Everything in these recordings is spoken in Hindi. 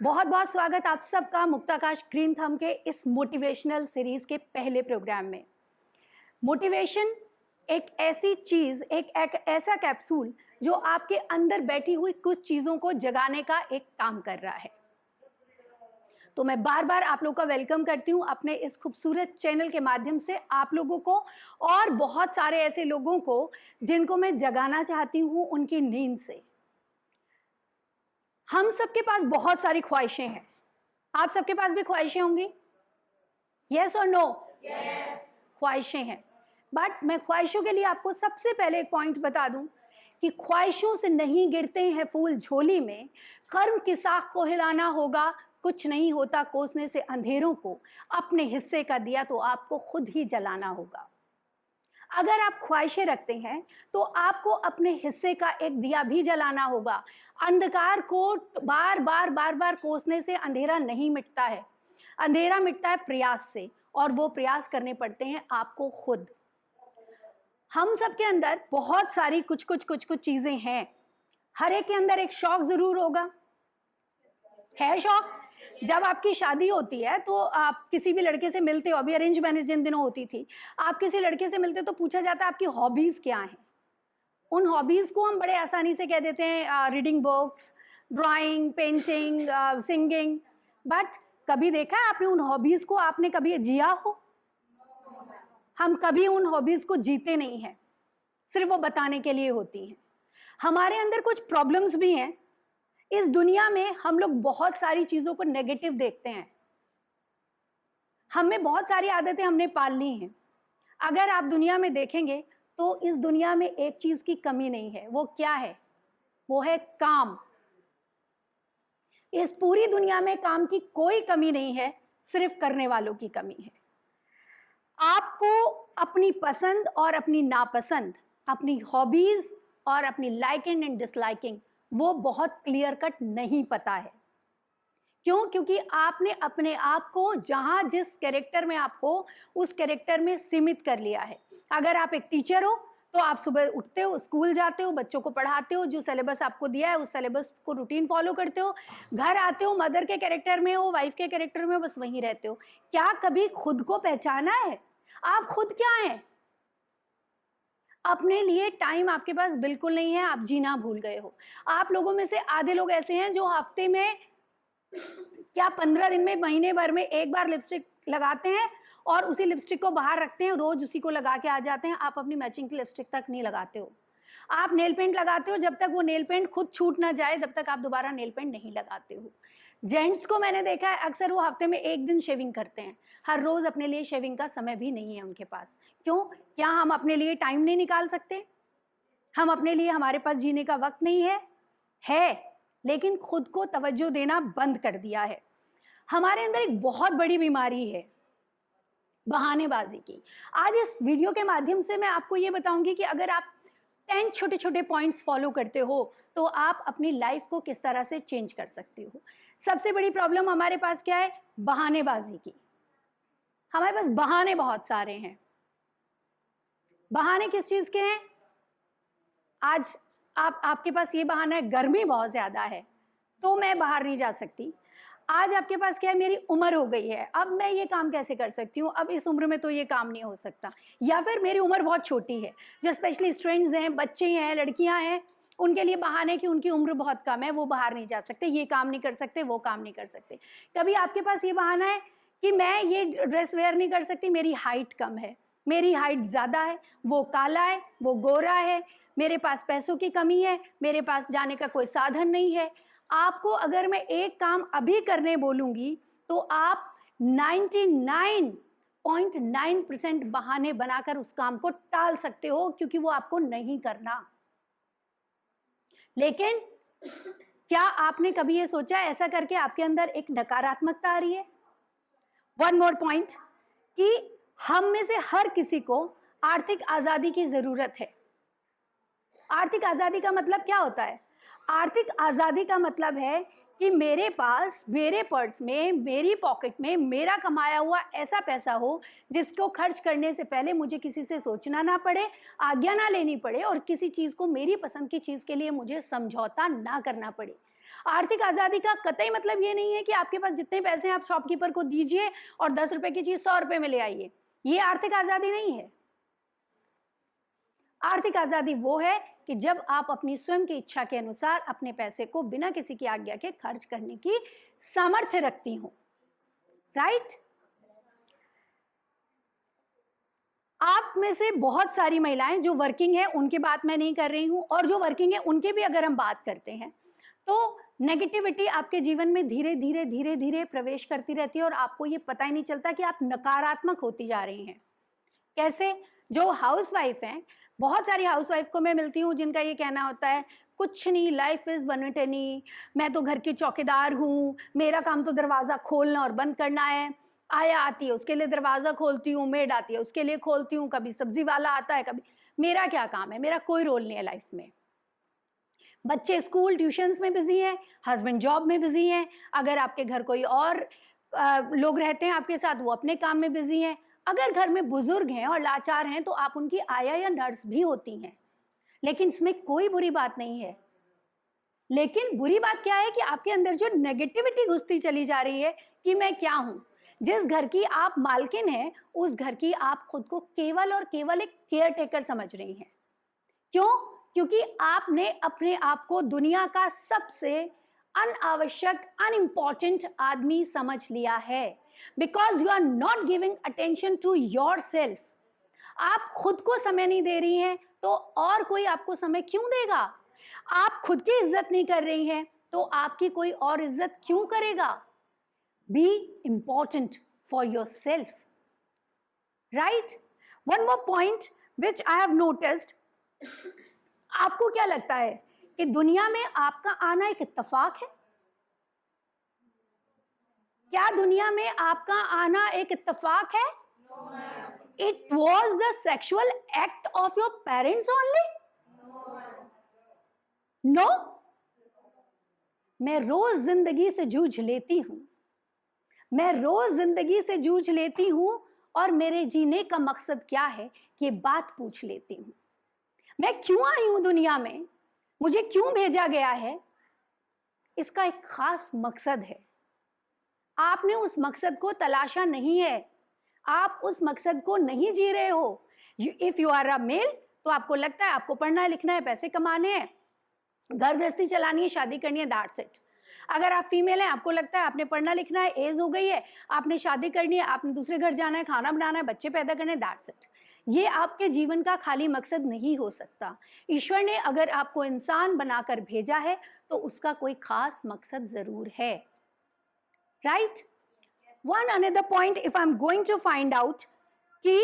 बहुत बहुत स्वागत आप सबका मुक्ताकाश ग्रीन थंब के इस मोटिवेशनल सीरीज के पहले प्रोग्राम में। मोटिवेशन एक ऐसी चीज, एक ऐसा कैप्सूल जो आपके अंदर बैठी हुई कुछ चीजों को जगाने का एक काम कर रहा है। तो मैं बार बार आप लोगों का वेलकम करती हूँ अपने इस खूबसूरत चैनल के माध्यम से, आप लोगों को और बहुत सारे ऐसे लोगों को जिनको मैं जगाना चाहती हूँ उनकी नींद से। हम सबके पास बहुत सारी ख्वाहिशें हैं। आप सबके पास भी ख्वाहिशें होंगी? यस और नो? ख्वाहिशें हैं, बट मैं ख्वाहिशों के लिए आपको सबसे पहले एक पॉइंट बता दूं कि ख्वाहिशों से नहीं गिरते हैं फूल झोली में, कर्म की साख को हिलाना होगा, कुछ नहीं होता कोसने से अंधेरों को, अपने हिस्से का दिया तो आपको खुद ही जलाना होगा। अगर आप ख्वाहिशें रखते हैं तो आपको अपने हिस्से का एक दिया भी जलाना होगा। अंधकार को बार बार बार बार कोसने से अंधेरा नहीं मिटता है, अंधेरा मिटता है प्रयास से, और वो प्रयास करने पड़ते हैं आपको खुद। हम सबके अंदर बहुत सारी कुछ कुछ चीजें हैं। हर एक के अंदर एक शौक जरूर होगा। है शौक? जब आपकी शादी होती है तो आप किसी भी लड़के से मिलते हो, अभी अरेंज मैरिज जिन दिनों होती थी, आप किसी लड़के से मिलते तो पूछा जाता है आपकी हॉबीज क्या हैं। उन हॉबीज को हम बड़े आसानी से कह देते हैं reading books, drawing, painting, singing, but कभी देखा है आपने उन हॉबीज को? आपने कभी जिया हो? हम कभी उन हॉबीज को जीते नहीं हैं, सिर्फ वो बताने के लिए होती हैं। हमारे अंदर कुछ प्रॉब्लम्स भी हैं। इस दुनिया में हम लोग बहुत सारी चीजों को नेगेटिव देखते हैं। हमें बहुत सारी आदतें हमने पाल ली हैं। अगर आप दुनिया में देखेंगे तो इस दुनिया में एक चीज की कमी नहीं है। वो क्या है? वो है काम। इस पूरी दुनिया में काम की कोई कमी नहीं है, सिर्फ करने वालों की कमी है। आपको अपनी पसंद और अपनी नापसंद, अपनी हॉबीज और अपनी लाइकिंग एंड डिसलाइकिंग वो बहुत क्लियर कट नहीं पता है। क्यों? क्योंकि आपने अपने आप को जहां जिस कैरेक्टर में आपको उस कैरेक्टर में सीमित कर लिया है। अगर आप एक टीचर हो तो आप सुबह उठते हो, स्कूल जाते हो, बच्चों को पढ़ाते हो, जो सिलेबस आपको दिया है उस सिलेबस को रूटीन फॉलो करते हो, घर आते हो, मदर के कैरेक्टर में हो, वाइफ के कैरेक्टर में हो, बस वहीं रहते हो। क्या कभी खुद को पहचाना है? आप खुद क्या हैं? अपने लिए टाइम आपके पास बिल्कुल नहीं है, आप जीना भूल गए हो। आप लोगों में से आधे लोग ऐसे हैं जो हफ्ते में क्या 15 दिन में, महीने भर में एक बार लिपस्टिक लगाते हैं और उसी लिपस्टिक को बाहर रखते हैं, रोज उसी को लगा के आ जाते हैं। आप अपनी मैचिंग की लिपस्टिक तक नहीं लगाते हो। आप नेल पेंट लगाते हो, जब तक वो नेल पेंट खुद छूट ना जाए तब तक आप दोबारा नेल पेंट नहीं लगाते हो। जेंट्स को मैंने देखा है अक्सर वो हफ्ते में एक दिन शेविंग करते हैं, हर रोज अपने लिए शेविंग का समय भी नहीं है उनके पास। क्यों? क्या हम अपने लिए टाइम नहीं निकाल सकते? हम अपने लिए, हमारे पास जीने का वक्त नहीं है? है, लेकिन खुद को तवज्जो देना बंद कर दिया है। हमारे अंदर एक बहुत बड़ी बीमारी है बहानेबाजी की। आज इस वीडियो के माध्यम से मैं आपको ये बताऊंगी कि अगर आप 10 छोटे छोटे पॉइंट्स फॉलो करते हो तो आप अपनी लाइफ को किस तरह से चेंज कर सकते हो। सबसे बड़ी प्रॉब्लम हमारे पास क्या है? बहानेबाजी की। हमारे पास बहाने बहुत सारे हैं। बहाने किस चीज के हैं? आज आपके पास ये बहाना है, गर्मी बहुत ज्यादा है तो मैं बाहर नहीं जा सकती। आज आपके पास क्या है? मेरी उम्र हो गई है, अब मैं ये काम कैसे कर सकती हूँ, अब इस उम्र में तो ये काम नहीं हो सकता। या फिर मेरी उम्र बहुत छोटी है, जो स्पेशली स्टूडेंट्स हैं, बच्चे हैं, लड़कियां हैं, उनके लिए बहाने कि उनकी उम्र बहुत कम है, वो बाहर नहीं जा सकते, ये काम नहीं कर सकते, वो काम नहीं कर सकते। कभी आपके पास ये बहाना है कि मैं ये ड्रेस वेयर नहीं कर सकती, मेरी हाइट कम है, मेरी हाइट ज्यादा है, वो काला है, वो गोरा है, मेरे पास पैसों की कमी है, मेरे पास जाने का कोई साधन नहीं है। आपको अगर मैं एक काम अभी करने बोलूंगी तो आप 99.9% बहाने बनाकर उस काम को टाल सकते हो, क्योंकि वो आपको नहीं करना। लेकिन क्या आपने कभी ये सोचा ऐसा करके आपके अंदर एक नकारात्मकता आ रही है? वन मोर पॉइंट कि हम में से हर किसी को आर्थिक आजादी की जरूरत है। आर्थिक आजादी का मतलब क्या होता है? आर्थिक आजादी का मतलब है कि मेरे पास, मेरे पर्स में, मेरी पॉकेट में मेरा कमाया हुआ ऐसा पैसा हो जिसको खर्च करने से पहले मुझे किसी से सोचना ना पड़े, आज्ञा ना लेनी पड़े, और किसी चीज को, मेरी पसंद की चीज के लिए मुझे समझौता ना करना पड़े। आर्थिक आजादी का कतई मतलब ये नहीं है कि आपके पास जितने पैसे हैं आप शॉपकीपर को दीजिए और 10 रुपए की चीज 100 रुपए में ले आइए। ये आर्थिक आजादी नहीं है। आर्थिक आजादी वो है कि जब आप अपनी स्वयं की इच्छा के अनुसार अपने पैसे को बिना किसी की आज्ञा के खर्च करने की सामर्थ्य रखती हो। राइट? आप में से बहुत सारी महिलाएं जो वर्किंग है उनकी बात मैं नहीं कर रही हूं, और जो वर्किंग है उनके भी अगर हम बात करते हैं तो नेगेटिविटी आपके जीवन में धीरे धीरे धीरे धीरे प्रवेश करती रहती है और आपको ये पता ही नहीं चलता कि आप नकारात्मक होती जा रही हैं। कैसे? जो हाउसवाइफ हैं, बहुत सारी हाउसवाइफ को मैं मिलती हूँ जिनका ये कहना होता है कुछ नहीं, लाइफ इज मोनोटनी, मैं तो घर की चौकीदार हूँ, मेरा काम तो दरवाजा खोलना और बंद करना है, आया आती है उसके लिए दरवाजा खोलती हूँ, मेड आती है उसके लिए खोलती हूँ, कभी सब्जी वाला आता है, कभी मेरा क्या काम है, मेरा कोई रोल नहीं है लाइफ में। बच्चे स्कूल ट्यूशंस में बिजी हैं, हस्बैंड जॉब में बिजी हैं, अगर आपके घर कोई और लोग रहते हैं आपके साथ वो अपने काम में बिजी हैं, अगर घर में बुजुर्ग हैं और लाचार हैं तो आप उनकी आया या नर्स भी होती हैं। लेकिन इसमें कोई बुरी बात नहीं है। लेकिन बुरी बात क्या है कि आपके अंदर जो नेगेटिविटी घुसती चली जा रही है कि मैं क्या हूं। जिस घर की आप मालकिन हैं उस घर की आप खुद को केवल और केवल एक केयर टेकर समझ रही हैं। क्यों? क्योंकि आपने अपने आप को दुनिया का सबसे अनावश्यक, अनइम्पॉर्टेंट आदमी समझ लिया है। Because you are not giving attention to yourself. आप खुद को समय नहीं दे रही हैं तो और कोई आपको समय क्यों देगा? आप खुद की इज्जत नहीं कर रही हैं तो आपकी कोई और इज्जत क्यों करेगा? B important for your self. Right? One more point which I have noticed, आपको क्या लगता है कि दुनिया में आपका आना एक इत्तेफाक है? क्या दुनिया में आपका आना एक इत्तेफाक है? It was the sexual act of your parents only? No? मैं रोज जिंदगी से जूझ लेती हूं, मैं रोज जिंदगी से जूझ लेती हूं और मेरे जीने का मकसद क्या है ये बात पूछ लेती हूं। मैं क्यों आई हूं दुनिया में, मुझे क्यों भेजा गया है, इसका एक खास मकसद है। आपने उस मकसद को तलाशा नहीं है, आप उस मकसद को नहीं जी रहे हो। If you are a male तो आपको लगता है आपको पढ़ना है, लिखना है, पैसे कमाने हैं, घर गृहस्थी चलानी है, शादी करनी है, दैट्स इट। अगर आप फीमेल हैं आपको लगता है आपने पढ़ना लिखना है, एज हो गई है, आपने शादी करनी है, आपने दूसरे घर जाना है, खाना बनाना है, बच्चे पैदा करने, दैट्स इट। ये आपके जीवन का खाली मकसद नहीं हो सकता। ईश्वर ने अगर आपको इंसान बनाकर भेजा है तो उसका कोई खास मकसद जरूर है। Right? One another point, if I am going to find out कि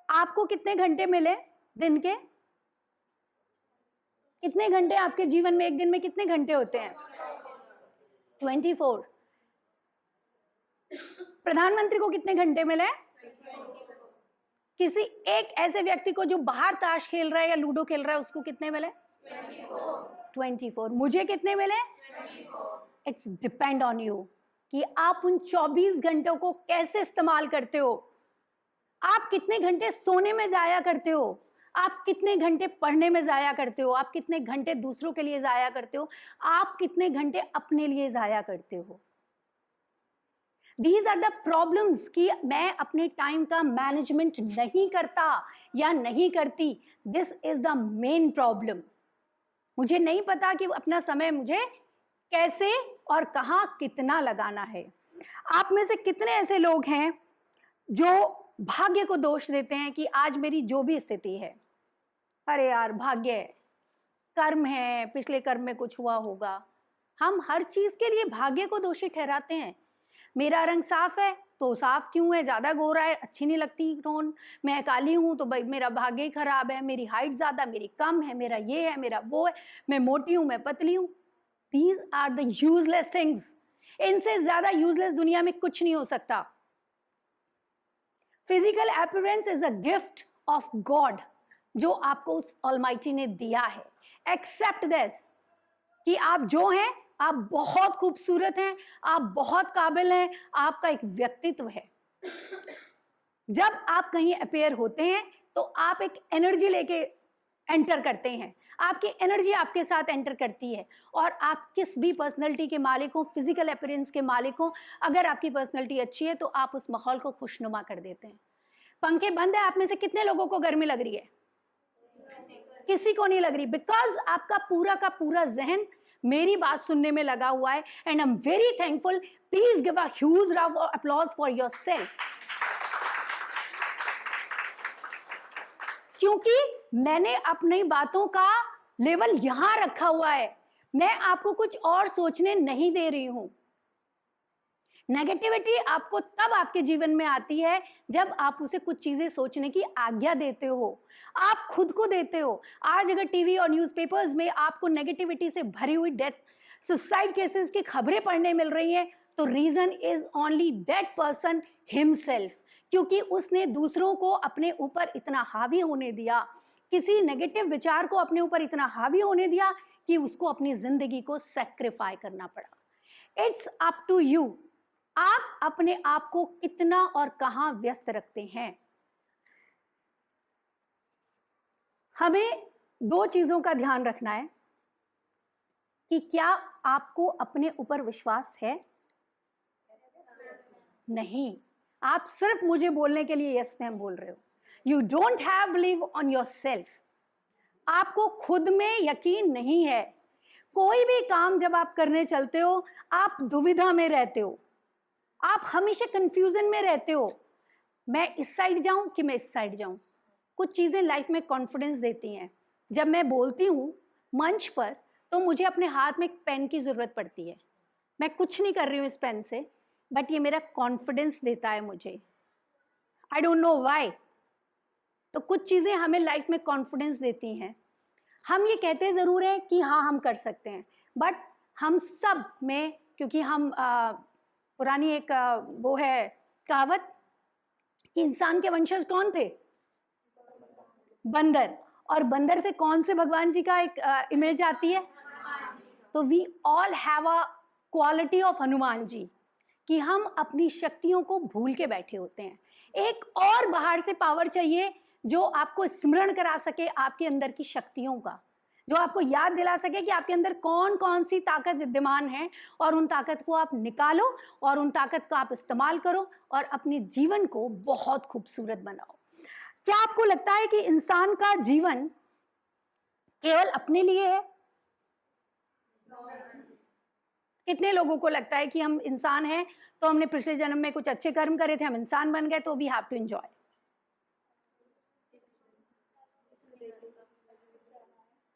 आपको कितने घंटे मिले दिन के, कितने घंटे आपके जीवन में, एक दिन में कितने घंटे होते हैं? 24। प्रधानमंत्री को कितने घंटे मिले? किसी एक ऐसे व्यक्ति को जो बाहर ताश खेल रहा है या लूडो खेल रहा है उसको कितने मिले? 24। मुझे कितने मिले? इट्स डिपेंड ऑन यू कि आप उन 24 घंटों को कैसे इस्तेमाल करते हो। आप कितने घंटे सोने में जाया करते हो, आप कितने घंटे पढ़ने में जाया करते हो, आप कितने घंटे दूसरों के लिए जाया करते हो, आप कितने घंटे अपने लिए जाया करते हो। These are the problems कि मैं अपने टाइम का मैनेजमेंट नहीं करता या नहीं करती। This is the main problem। मुझे नहीं पता कि अपना समय मुझे कैसे और कहाँ कितना लगाना है। आप में से कितने ऐसे लोग हैं जो भाग्य को दोष देते हैं कि आज मेरी जो भी स्थिति है, अरे यार भाग्य है, कर्म है, पिछले कर्म में कुछ हुआ होगा। हम हर चीज के लिए भाग्य को दोषी ठहराते हैं। मेरा रंग साफ है तो साफ क्यों है, ज्यादा गोरा है, अच्छी नहीं लगती टोन, मैं काली हूं तो भाई मेरा भाग्य ही खराब है, मेरी हाइट ज्यादा, मेरी कम है, मेरा ये है, मेरा वो है, मैं मोटी हूं, मैं पतली हूं। These are the useless things। इनसे ज्यादा यूजलेस दुनिया में कुछ नहीं हो सकता। Physical appearance is a gift of God जो आपको उस ऑलमाइटी ने दिया है। एक्सेप्ट दिस कि आप जो हैं, आप बहुत खूबसूरत हैं, आप बहुत काबिल हैं, आपका एक व्यक्तित्व है। जब आप कहीं अपीयर होते हैं तो आप एक एनर्जी लेके एंटर करते हैं, आपकी एनर्जी आपके साथ एंटर करती है। और आप किस भी पर्सनैलिटी के मालिक हो, फिजिकल अपीयरेंस के मालिक हो, अगर आपकी पर्सनैलिटी अच्छी है तो आप उस माहौल को खुशनुमा कर देते हैं। पंखे बंद है, आप में से कितने लोगों को गर्मी लग रही है? किसी को नहीं लग रही, बिकॉज आपका पूरा का पूरा जहन मेरी बात सुनने में लगा हुआ है। And I am very thankful. Please give a huge round of applause for yourself. क्योंकि मैंने अपनी बातों का लेवल यहां रखा हुआ है, मैं आपको कुछ और सोचने नहीं दे रही हूं। नेगेटिविटी आपको तब आपके जीवन में आती है जब आप उसे कुछ चीजें सोचने की आज्ञा देते हो, आप खुद को देते हो। आज अगर टीवी और न्यूज़पेपर्स में आपको नेगेटिविटी से भरी हुई डेथ, सुसाइड केसेस की खबरें पढ़ने मिल रही हैं, तो reason is only that person himself, क्योंकि उसने दूसरों को अपने ऊपर इतना हावी होने दिया, किसी नेगेटिव विचार को अपने ऊपर इतना हावी होने दिया कि उसको अपनी जिंदगी को सैक्रिफाई करना पड़ा। इट्स अप टू यू, आप अपने आप को कितना और कहां व्यस्त रखते हैं। हमें दो चीजों का ध्यान रखना है कि क्या आपको अपने ऊपर विश्वास है? नहीं, आप सिर्फ मुझे बोलने के लिए यस मैम बोल रहे हो। You don't have believe on yourself. आपको खुद में यकीन नहीं है। कोई भी काम जब आप करने चलते हो, आप दुविधा में रहते हो, आप हमेशा कंफ्यूजन में रहते हो, मैं इस साइड जाऊं कि मैं इस साइड जाऊं। कुछ चीजें लाइफ में कॉन्फिडेंस देती हैं। जब मैं बोलती हूं मंच पर, तो मुझे अपने हाथ में एक पेन की जरूरत पड़ती है। मैं कुछ नहीं कर रही हूं इस पेन से, बट ये मेरा कॉन्फिडेंस देता है मुझे। I don't know why. तो कुछ चीजें हमें लाइफ में कॉन्फिडेंस देती हैं। हम ये कहते जरूर हैं कि हाँ हम कर सकते हैं, बट हम सब में, क्योंकि हम पुरानी एक वो है कहावत कि इंसान के वंशज कौन थे? बंदर। और बंदर से कौन से भगवान जी का एक इमेज आती है? तो we all have a quality of Hanuman ji, कि हम अपनी शक्तियों को भूल के बैठे होते हैं। एक और बाहर से पावर चाहिए जो आपको स्मरण करा सके आपके अंदर की शक्तियों का, जो आपको याद दिला सके कि आपके अंदर कौन कौन सी ताकत विद्यमान है, और उन ताकत को आप निकालो और उन ताकत का आप इस्तेमाल करो और अपने जीवन को बहुत खूबसूरत बनाओ। क्या आपको लगता है कि इंसान का जीवन केवल अपने लिए है? कितने लोगों को लगता है कि हम इंसान हैं तो हमने पिछले जन्म में कुछ अच्छे कर्म करे थे, हम इंसान बन गए, तो वी हैव टू एंजॉय?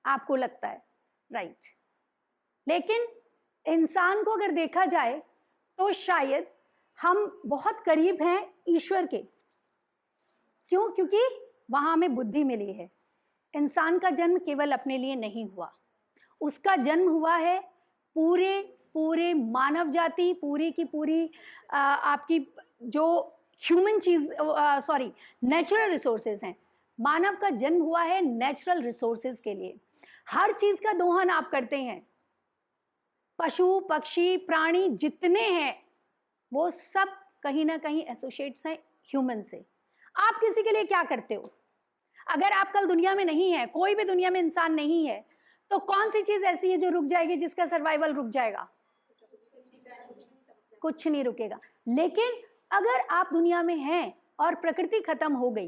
आपको लगता है, राइट। लेकिन इंसान को अगर देखा जाए तो शायद हम बहुत करीब हैं ईश्वर के। क्यों? क्योंकि वहां हमें बुद्धि मिली है। इंसान का जन्म केवल अपने लिए नहीं हुआ, उसका जन्म हुआ है पूरे पूरे मानव जाति, पूरी की पूरी आपकी जो ह्यूमन चीज, सॉरी, नेचुरल रिसोर्सेज हैं। मानव का जन्म हुआ है नेचुरल रिसोर्सेज के लिए। हर चीज का दोहन आप करते हैं, पशु पक्षी प्राणी जितने हैं वो सब कहीं ना कहीं एसोसिएट्स हैं ह्यूमन से। आप किसी के लिए क्या करते हो? अगर आप कल दुनिया में नहीं है, कोई भी दुनिया में इंसान नहीं है, तो कौन सी चीज ऐसी है जो रुक जाएगी, जिसका सर्वाइवल रुक जाएगा? कुछ नहीं रुकेगा। लेकिन अगर आप दुनिया में हैं और प्रकृति खत्म हो गई,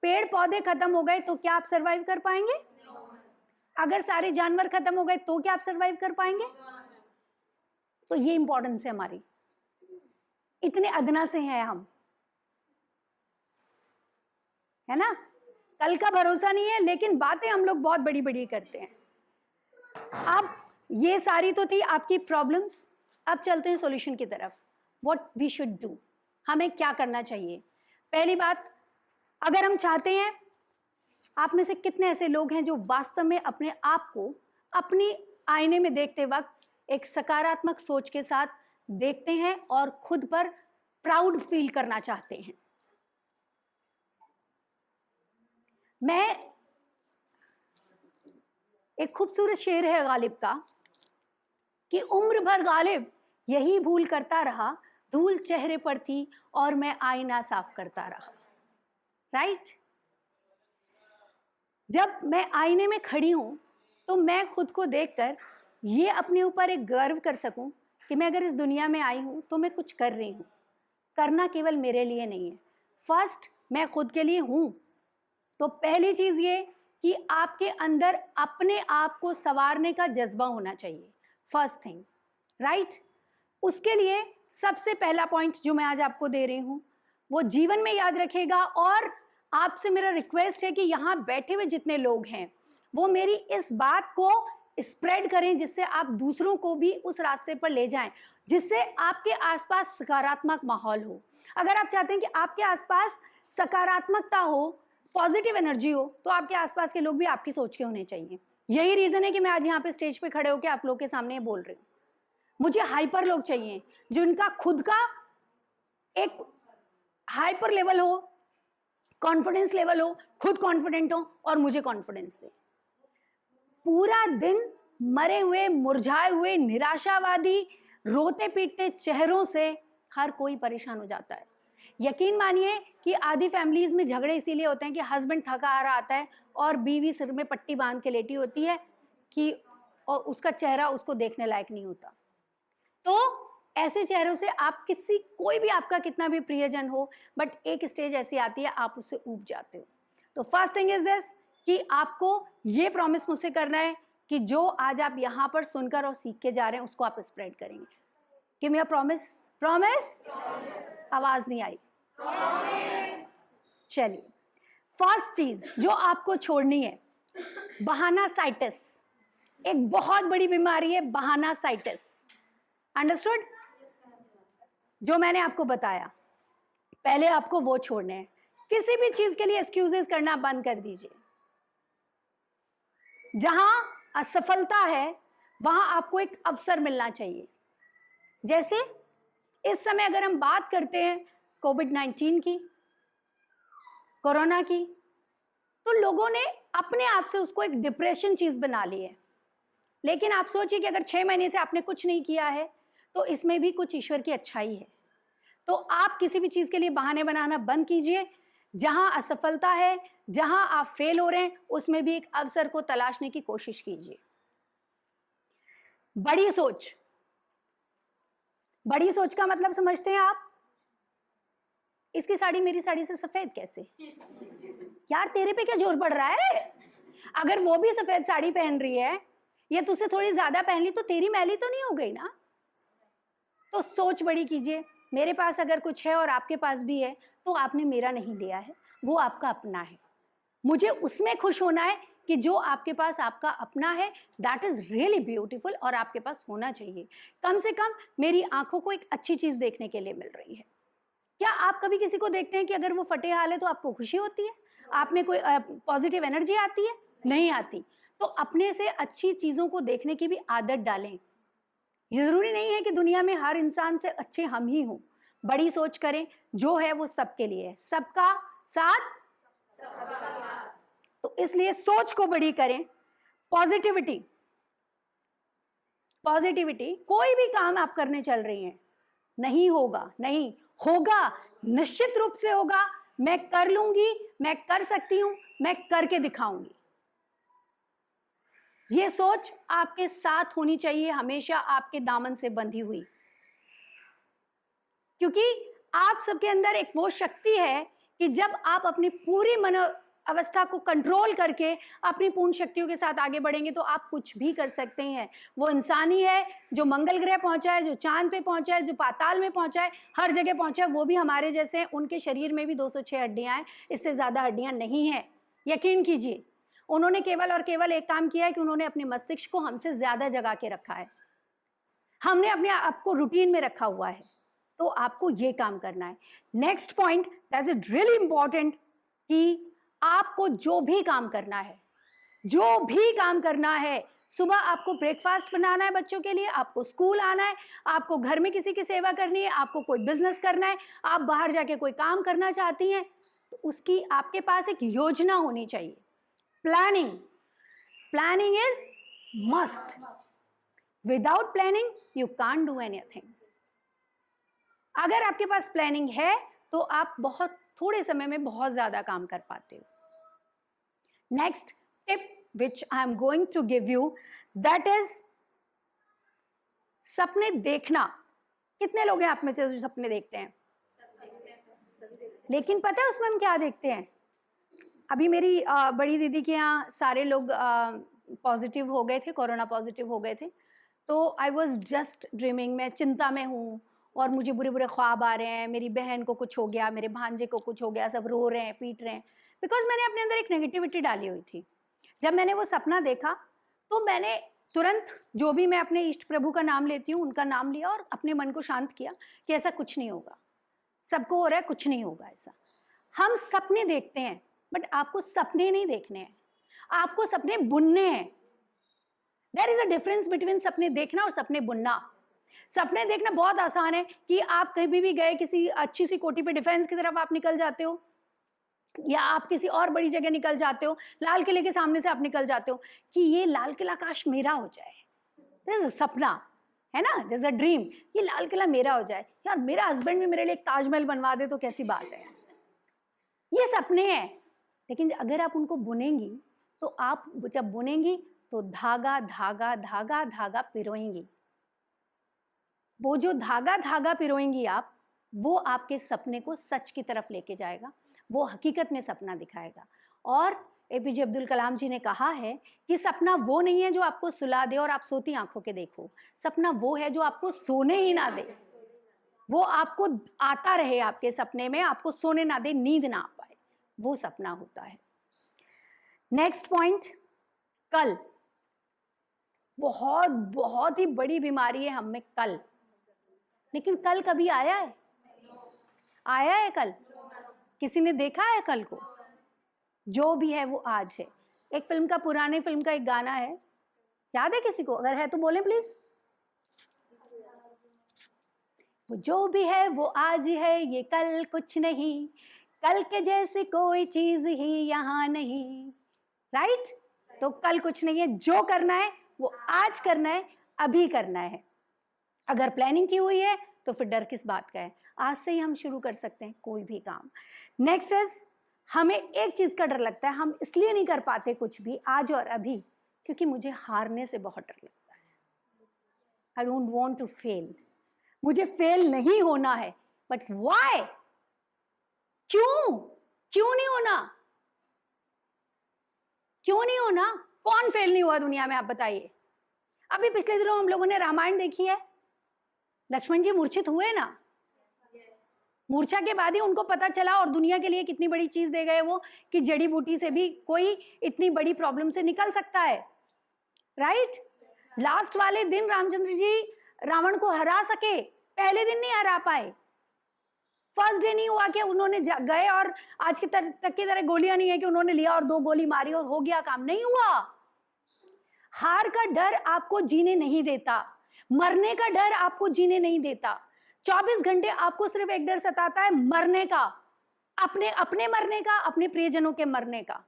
पेड़ पौधे खत्म हो गए, तो क्या आप सर्वाइव कर पाएंगे? अगर सारे जानवर खत्म हो गए तो क्या आप सर्वाइव कर पाएंगे? तो ये इंपॉर्टेंस है हमारी, इतने अदना से हैं हम, है ना। कल का भरोसा नहीं है, लेकिन बातें हम लोग बहुत बड़ी बड़ी करते हैं। अब ये सारी तो थी आपकी प्रॉब्लम्स। अब चलते हैं सॉल्यूशन की तरफ। व्हाट वी शुड डू, हमें क्या करना चाहिए? पहली बात, अगर हम चाहते हैं, आप में से कितने ऐसे लोग हैं जो वास्तव में अपने आप को अपनी आईने में देखते वक्त एक सकारात्मक सोच के साथ देखते हैं और खुद पर प्राउड फील करना चाहते हैं? मैं, एक खूबसूरत शेर है गालिब का कि उम्र भर गालिब यही भूल करता रहा, धूल चेहरे पर थी और मैं आईना साफ करता रहा। राइट? जब मैं आईने में खड़ी हूँ तो मैं खुद को देखकर ये अपने ऊपर एक गर्व कर सकूं कि मैं अगर इस दुनिया में आई हूँ तो मैं कुछ कर रही हूँ। करना केवल मेरे लिए नहीं है, फर्स्ट मैं खुद के लिए हूँ। तो पहली चीज ये कि आपके अंदर अपने आप को संवारने का जज्बा होना चाहिए, फर्स्ट थिंग, राइट। उसके लिए सबसे पहला पॉइंट जो मैं आज आपको दे रही हूँ वो जीवन में याद रखेगा, और आपसे मेरा रिक्वेस्ट है कि यहाँ बैठे हुए जितने लोग हैं वो मेरी इस बात को स्प्रेड करें, जिससे आप दूसरों को भी उस रास्ते पर ले जाएं, जिससे आपके आसपास सकारात्मक माहौल हो। अगर आप चाहते हैं कि आपके आसपास सकारात्मकता हो, पॉजिटिव एनर्जी हो, तो आपके आसपास के लोग भी आपकी सोच के होने चाहिए। यही रीजन है कि मैं आज यहाँ पे स्टेज पे खड़े होकर आप लोग के सामने बोल रही हूँ। मुझे हाइपर लोग चाहिए, जिनका खुद का एक हाइपर लेवल हो, कॉन्फिडेंस लेवल हो, खुद कॉन्फिडेंट हो और मुझे कॉन्फिडेंस दे। पूरा दिन मरे हुए, मुरझाए हुए, निराशावादी, रोते पीटते चेहरों से हर कोई परेशान हो जाता है। यकीन मानिए कि आधी फैमिलीज में झगड़े इसीलिए होते हैं कि हस्बैंड थका आ रहा आता है और बीवी सिर में पट्टी बांध के लेटी होती है कि और उसका चेहरा उसको देखने लायक नहीं होता। तो ऐसे चेहरों से आप किसी, कोई भी आपका कितना भी प्रियजन हो, बट एक स्टेज ऐसी आती है आप उससे ऊब जाते हो। तो फर्स्ट थिंग इज दिस कि आपको ये प्रॉमिस मुझसे करना है कि जो आज आप यहाँ पर सुनकर और सीख के जा रहे हैं उसको आप स्प्रेड करेंगे। कि मेरा प्रॉमिस, प्रॉमिस, आवाज नहीं आई। चलिए, फर्स्ट चीज जो आपको छोड़नी है, बहानासाइटिस। एक बहुत बड़ी बीमारी है बहानासाइटिस, अंडरस्टूड? जो मैंने आपको बताया, पहले आपको वो छोड़ने हैं। किसी भी चीज के लिए एक्सक्यूजेस करना बंद कर दीजिए। जहां असफलता है वहां आपको एक अवसर मिलना चाहिए। जैसे इस समय अगर हम बात करते हैं कोविड-19 की, कोरोना की, तो लोगों ने अपने आप से उसको एक डिप्रेशन चीज बना ली है। लेकिन आप सोचिए कि अगर 6 महीने से आपने कुछ नहीं किया है तो इसमें भी कुछ ईश्वर की अच्छाई है। तो आप किसी भी चीज के लिए बहाने बनाना बंद कीजिए। जहां असफलता है, जहां आप फेल हो रहे हैं, उसमें भी एक अवसर को तलाशने की कोशिश कीजिए। बड़ी सोच, बड़ी सोच का मतलब समझते हैं आप? इसकी साड़ी मेरी साड़ी से सफेद कैसे? यार तेरे पे क्या जोर पड़ रहा है? अगर वो भी सफेद साड़ी पहन रही है या तुझसे थोड़ी ज्यादा पहन ली तो तेरी मैली तो नहीं हो गई ना? तो सोच बड़ी कीजिए। मेरे पास अगर कुछ है और आपके पास भी है तो आपने मेरा नहीं लिया है, वो आपका अपना है। मुझे उसमें खुश होना है कि जो आपके पास आपका अपना है, दैट इज रियली ब्यूटीफुल, और आपके पास होना चाहिए। कम से कम मेरी आंखों को एक अच्छी चीज देखने के लिए मिल रही है। क्या आप कभी किसी को देखते हैं कि अगर वो फटे हाल है तो आपको खुशी होती है? आप में कोई पॉजिटिव एनर्जी आती है? नहीं आती। तो अपने से अच्छी चीजों को देखने की भी आदत डालें। ये जरूरी नहीं है कि दुनिया में हर इंसान से अच्छे हम ही हों। बड़ी सोच करें, जो है वो सबके लिए है, सबका साथ। तो इसलिए सोच को बड़ी करें। पॉजिटिविटी, पॉजिटिविटी, कोई भी काम आप करने चल रही हैं, नहीं होगा, नहीं होगा, निश्चित रूप से होगा। मैं कर लूंगी, मैं कर सकती हूं, मैं करके दिखाऊंगी। ये सोच आपके साथ होनी चाहिए, हमेशा आपके दामन से बंधी हुई। क्योंकि आप सबके अंदर एक वो शक्ति है कि जब आप अपनी पूरी मनो अवस्था को कंट्रोल करके अपनी पूर्ण शक्तियों के साथ आगे बढ़ेंगे तो आप कुछ भी कर सकते हैं। वो इंसान ही है जो मंगल ग्रह पहुंचा है, जो चांद पे पहुंचा है, जो पाताल में पहुंचा है, हर जगह पहुंचा है। वो भी हमारे जैसे हैं। उनके शरीर में भी 206 हड्डियां हैं, इससे ज्यादा हड्डियां नहीं हैं। यकीन कीजिए, उन्होंने केवल और केवल एक काम किया है कि उन्होंने अपने मस्तिष्क को हमसे ज्यादा जगा के रखा है। हमने अपने आप को रूटीन में रखा हुआ है। तो आपको ये काम करना है। Next point that is really important, कि आपको जो भी काम करना है, जो भी काम करना है, सुबह आपको ब्रेकफास्ट बनाना है बच्चों के लिए, आपको स्कूल आना है, आपको घर में किसी की सेवा करनी है, आपको कोई बिजनेस करना है, आप बाहर जाके कोई काम करना चाहती हैं, तो उसकी आपके पास एक योजना होनी चाहिए। Planning, planning is must. Without planning you can't do anything. अगर आपके पास प्लानिंग है तो आप बहुत थोड़े समय में बहुत ज्यादा काम कर पाते हो। Next tip which I am going to give you, that is सपने देखना। कितने लोग हैं आप में से जो सपने देखते हैं? लेकिन पता है उसमें हम क्या देखते हैं? अभी मेरी बड़ी दीदी के यहाँ सारे लोग पॉजिटिव हो गए थे, कोरोना पॉजिटिव हो गए थे, तो आई वॉज जस्ट ड्रीमिंग, मैं चिंता में हूँ और मुझे बुरे बुरे ख्वाब आ रहे हैं, मेरी बहन को कुछ हो गया, मेरे भांजे को कुछ हो गया, सब रो रहे हैं, पीट रहे हैं, बिकॉज मैंने अपने अंदर एक नेगेटिविटी डाली हुई थी। जब मैंने वो सपना देखा तो मैंने तुरंत, जो भी मैं अपने इष्ट प्रभु का नाम लेती हूँ, उनका नाम लिया और अपने मन को शांत किया कि ऐसा कुछ नहीं होगा, सबको हो रहा है, कुछ नहीं होगा ऐसा। हम सपने देखते हैं, बट आपको सपने नहीं देखने हैं, आपको सपने बुनने हैं। There is a difference between सपने देखना और सपने बुनना। सपने देखना बहुत आसान है कि आप कहीं भी गए, किसी अच्छी सी कोठी पे डिफेंस की तरफ आप निकल जाते हो, या आप किसी और बड़ी जगह निकल जाते हो, लाल किले के सामने से आप निकल जाते हो कि ये लाल किला काश मेरा हो जाए। दिस इज सपना, है ना, दिस इज अ ड्रीम, ये लाल किला मेरा हो जाए, यार मेरा हस्बैंड भी मेरे लिए एक ताजमहल बनवा दे तो कैसी बात है। ये सपने हैं। लेकिन अगर आप उनको बुनेंगी, तो आप जब बुनेंगी तो धागा धागा धागा धागा पिरोएंगी। वो जो धागा धागा पिरोएंगी आप, वो आपके सपने को सच की तरफ लेके जाएगा, वो हकीकत में सपना दिखाएगा। और एपीजे अब्दुल कलाम जी ने कहा है कि सपना वो नहीं है जो आपको सुला दे और आप सोती आंखों के देखो, सपना वो है जो आपको सोने ही ना दे, वो आपको आता रहे आपके सपने में, आपको सोने ना दे, नींद ना आ पाए, वो सपना होता है। नेक्स्ट पॉइंट, कल। बहुत बहुत ही बड़ी बीमारी है हम में कल। लेकिन कल कभी आया है? आया है कल? किसी ने देखा है कल को? जो भी है वो आज है। एक फिल्म का, पुराने फिल्म का एक गाना है, याद है किसी को? अगर है तो बोले प्लीज। वो जो भी है वो आज है, ये कल कुछ नहीं, कल के जैसी कोई चीज ही यहाँ नहीं। राइट? तो कल कुछ नहीं है, जो करना है वो आज करना है, अभी करना है। अगर प्लानिंग की हुई है तो फिर डर किस बात का है, आज से ही हम शुरू कर सकते हैं कोई भी काम। नेक्स्ट इज, हमें एक चीज का डर लगता है, हम इसलिए नहीं कर पाते कुछ भी आज और अभी, क्योंकि मुझे हारने से बहुत डर लगता है। I don't want to fail, मुझे फेल नहीं होना है, बट व्हाई? क्यों नहीं होना? क्यों नहीं होना? कौन फेल नहीं हुआ दुनिया में, आप बताइए। अभी पिछले दिनों हम लोगों ने रामायण देखी है, लक्ष्मण जी मूर्छित हुए ना, मूर्छा के बाद ही उनको पता चला, और दुनिया के लिए कितनी बड़ी चीज दे गए वो, कि जड़ी बूटी से भी कोई इतनी बड़ी प्रॉब्लम से निकल सकता है। राइट? लास्ट वाले दिन रामचंद्र जी रावण को हरा सके, पहले दिन नहीं हरा पाए। फर्स्ट डे नहीं हुआ कि उन्होंने गए और आज के तक की तरह गोलियां नहीं है कि उन्होंने लिया और 2 गोली मारी और हो गया काम, नहीं हुआ। हार का डर आपको जीने नहीं देता, मरने का डर आपको जीने नहीं देता। 24 घंटे आपको सिर्फ एक डर सताता है, मरने का, अपने मरने का, अपने प्रियजनों के मरने का।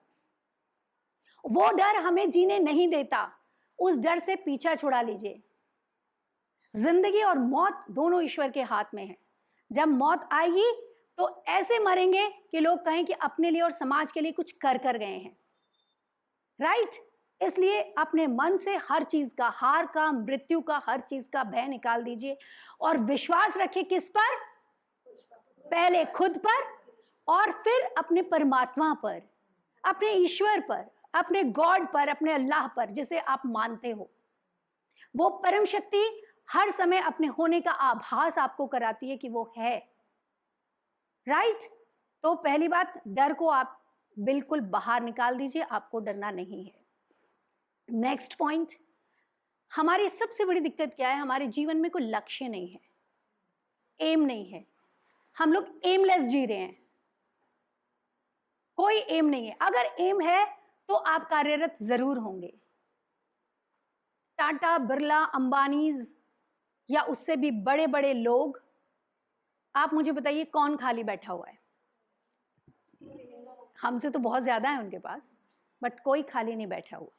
वो डर हमें जीने नहीं देता, उस डर से पीछा छुड़ा लीजिए। जिंदगी और मौत दोनों ईश्वर के हाथ में है। जब मौत आएगी तो ऐसे मरेंगे कि लोग कहें कि अपने लिए और समाज के लिए कुछ कर गए हैं। राइट? इसलिए अपने मन से हर चीज का, हार का, मृत्यु का, हर चीज का भय निकाल दीजिए और विश्वास रखिए किस पर? पहले खुद पर और फिर अपने परमात्मा पर, अपने ईश्वर पर, अपने गॉड पर, अपने अल्लाह पर, जिसे आप मानते हो। वो परम शक्ति हर समय अपने होने का आभास आपको कराती है कि वो है। राइट? तो पहली बात, डर को आप बिल्कुल बाहर निकाल दीजिए, आपको डरना नहीं है। नेक्स्ट पॉइंट, हमारी सबसे बड़ी दिक्कत क्या है? हमारे जीवन में कोई लक्ष्य नहीं है, एम नहीं है, हम लोग एमलेस जी रहे हैं, कोई एम नहीं है। अगर एम है तो आप कार्यरत जरूर होंगे। टाटा, बिरला, अंबानीज या उससे भी बड़े बड़े लोग, आप मुझे बताइए कौन खाली बैठा हुआ है? हमसे तो बहुत ज्यादा है उनके पास, बट कोई खाली नहीं बैठा हुआ।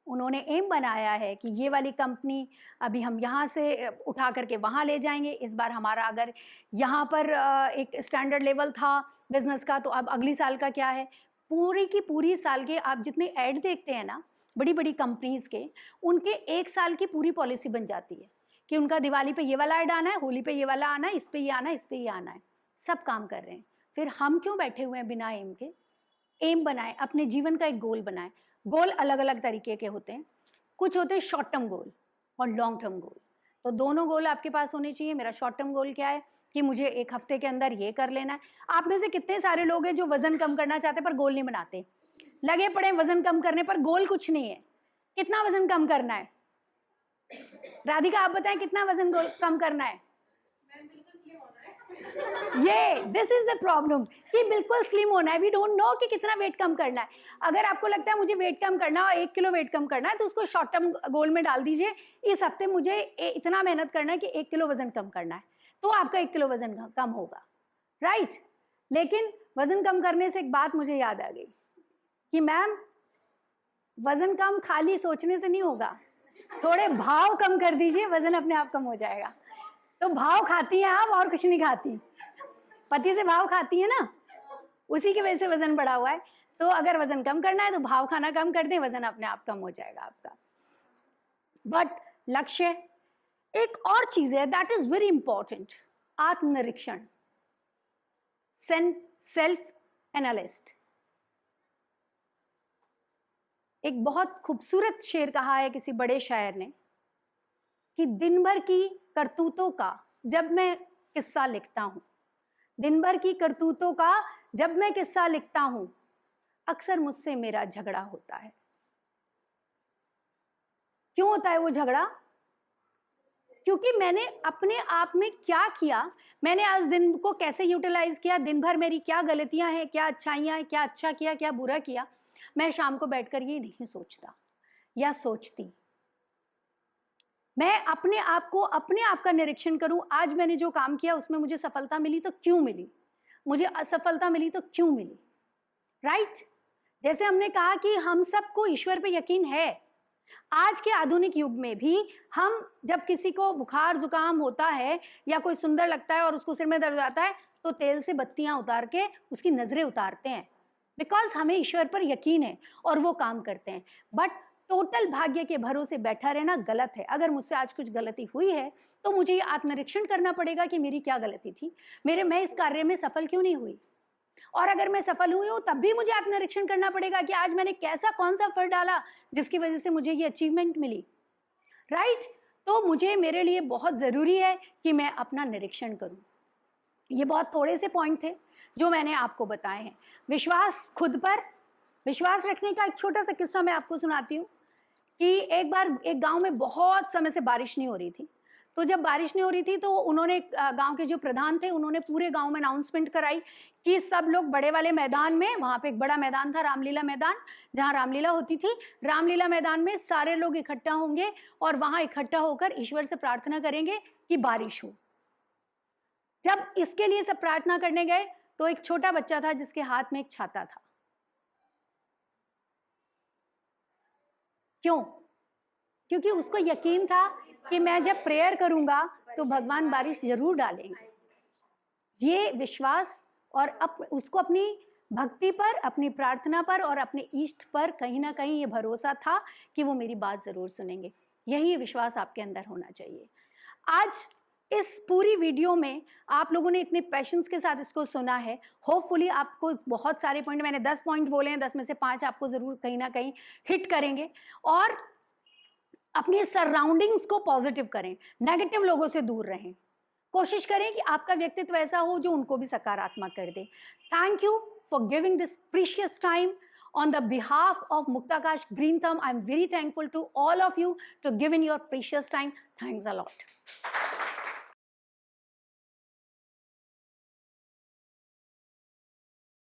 उन्होंने एम बनाया है कि ये वाली कंपनी अभी हम यहाँ से उठा करके वहाँ ले जाएंगे। इस बार हमारा अगर यहाँ पर एक स्टैंडर्ड लेवल था बिजनेस का, तो अब अगली साल का क्या है? पूरी की पूरी साल के आप जितने ऐड देखते हैं ना बड़ी बड़ी कंपनीज के, उनके 1 साल की पूरी पॉलिसी बन जाती है कि उनका दिवाली पे ये वाला ऐड आना है, होली पे ये वाला आना है, इस पे ये आना है, इस पे ये आना है। सब काम कर रहे हैं। फिर हम क्यों बैठे हुए हैं बिना एम के? एम बनाए, अपने जीवन का एक गोल बनाए। गोल अलग अलग तरीके के होते हैं, कुछ होते हैं शॉर्ट टर्म गोल और लॉन्ग टर्म गोल। तो दोनों गोल आपके पास होने चाहिए। मेरा शॉर्ट टर्म गोल क्या है कि मुझे 1 हफ्ते के अंदर ये कर लेना है। आप में से कितने सारे लोग हैं जो वजन कम करना चाहते हैं पर गोल नहीं बनाते, लगे पड़े वजन कम करने पर, गोल कुछ नहीं है। कितना वजन कम करना है? राधिका आप बताएं कितना वजन कम करना है? ये दिस इज द प्रॉब्लम कि बिल्कुल स्लिम होना है। वी डोंट नो कि कितना वेट कम करना है। अगर आपको लगता है मुझे वेट कम करना है, 1 किलो वेट कम करना है, तो उसको शॉर्ट टर्म गोल में डाल दीजिए। इस हफ्ते मुझे इतना मेहनत करना है कि 1 किलो वजन कम करना है, तो आपका 1 किलो वजन कम होगा, राइट? लेकिन वजन कम करने से एक बात मुझे याद आ गई कि मैम वजन कम खाली सोचने से नहीं होगा, थोड़े भाव कम कर दीजिए, वजन अपने आप कम हो जाएगा। तो भाव खाती हैं आप, और कुछ नहीं खाती। पति से भाव खाती है ना, उसी की वजह से वजन बढ़ा हुआ है। तो अगर वजन कम करना है तो भाव खाना कम कर दें, वजन अपने आप कम हो जाएगा आपका। बट लक्ष्य, एक और चीज है दैट इज वेरी इंपॉर्टेंट, आत्मनिरीक्षण, सेल्फ एनालिस्ट। एक बहुत खूबसूरत शेर कहा है किसी बड़े शायर ने कि दिन भर की करतूतों का जब मैं किस्सा लिखता हूं, दिन भर की करतूतों का जब मैं किस्सा लिखता हूं, अक्सर मुझसे मेरा झगड़ा होता है। क्यों होता है वो झगड़ा? क्योंकि मैंने अपने आप में क्या किया, मैंने आज दिन को कैसे यूटिलाइज किया, दिन भर मेरी क्या गलतियां हैं, क्या अच्छाइयां हैं, क्या अच्छा किया, क्या बुरा किया, मैं शाम को बैठकर ये नहीं सोचता या सोचती। मैं अपने आप का निरीक्षण करूं, आज मैंने जो काम किया उसमें मुझे सफलता मिली तो क्यों मिली, मुझे असफलता मिली तो क्यों मिली, राइट? जैसे हमने कहा कि हम सबको ईश्वर पे यकीन है। आज के आधुनिक युग में भी हम जब किसी को बुखार जुकाम होता है या कोई सुंदर लगता है और उसको सिर में दर्द आता है तो तेल से बत्तियां उतार के उसकी नजरें उतारते हैं, बिकॉज हमें ईश्वर पर यकीन है और वो काम करते हैं। बट टोटल भाग्य के भरोसे बैठा रहना गलत है। अगर मुझसे आज कुछ गलती हुई है तो मुझे ये आत्मनिरीक्षण करना पड़ेगा कि मेरी क्या गलती थी, मैं इस कार्य में सफल क्यों नहीं हुई, और अगर मैं सफल हुई हूं तब भी मुझे आत्मनिरीक्षण करना पड़ेगा कि आज मैंने कैसा कौन सा फल डाला जिसकी वजह से मुझे ये अचीवमेंट मिली, राइट? तो मुझे मेरे लिए बहुत जरूरी है कि मैं अपना निरीक्षण करूं। ये बहुत थोड़े से पॉइंट थे जो मैंने आपको बताए हैं। विश्वास, खुद पर विश्वास रखने का एक छोटा सा किस्सा मैं आपको सुनाती हूँ कि एक बार एक गांव में बहुत समय से बारिश नहीं हो रही थी। तो जब बारिश नहीं हो रही थी तो उन्होंने, गांव के जो प्रधान थे, उन्होंने पूरे गांव में अनाउंसमेंट कराई कि सब लोग बड़े वाले मैदान में, वहां पे एक बड़ा मैदान था रामलीला मैदान, जहां रामलीला होती थी, रामलीला मैदान में सारे लोग इकट्ठा होंगे और वहां इकट्ठा होकर ईश्वर से प्रार्थना करेंगे कि बारिश हो। जब इसके लिए सब प्रार्थना करने गए तो एक छोटा बच्चा था जिसके हाथ में एक छाता था। क्यों? क्योंकि उसको यकीन था कि मैं जब प्रेयर करूंगा तो भगवान बारिश जरूर डालेंगे। ये विश्वास और उसको अपनी भक्ति पर, अपनी प्रार्थना पर और अपने इष्ट पर कहीं ना कहीं ये भरोसा था कि वो मेरी बात जरूर सुनेंगे। यही विश्वास आपके अंदर होना चाहिए। आज इस पूरी वीडियो में आप लोगों ने इतने पैशंस के साथ इसको सुना है। होपफुली आपको बहुत सारे पॉइंट, मैंने 10 पॉइंट बोले हैं, 10 में से 5 आपको जरूर कहीं ना कहीं हिट करेंगे। और अपनी सराउंडिंग्स को पॉजिटिव करें, नेगेटिव लोगों से दूर रहें। कोशिश करें कि आपका व्यक्तित्व ऐसा हो जो उनको भी सकारात्मक कर दे। Thank you for giving this precious time on the behalf of Muktakash Green Thumb. I'm very thankful to all of you to give in your precious time. Thanks a lot.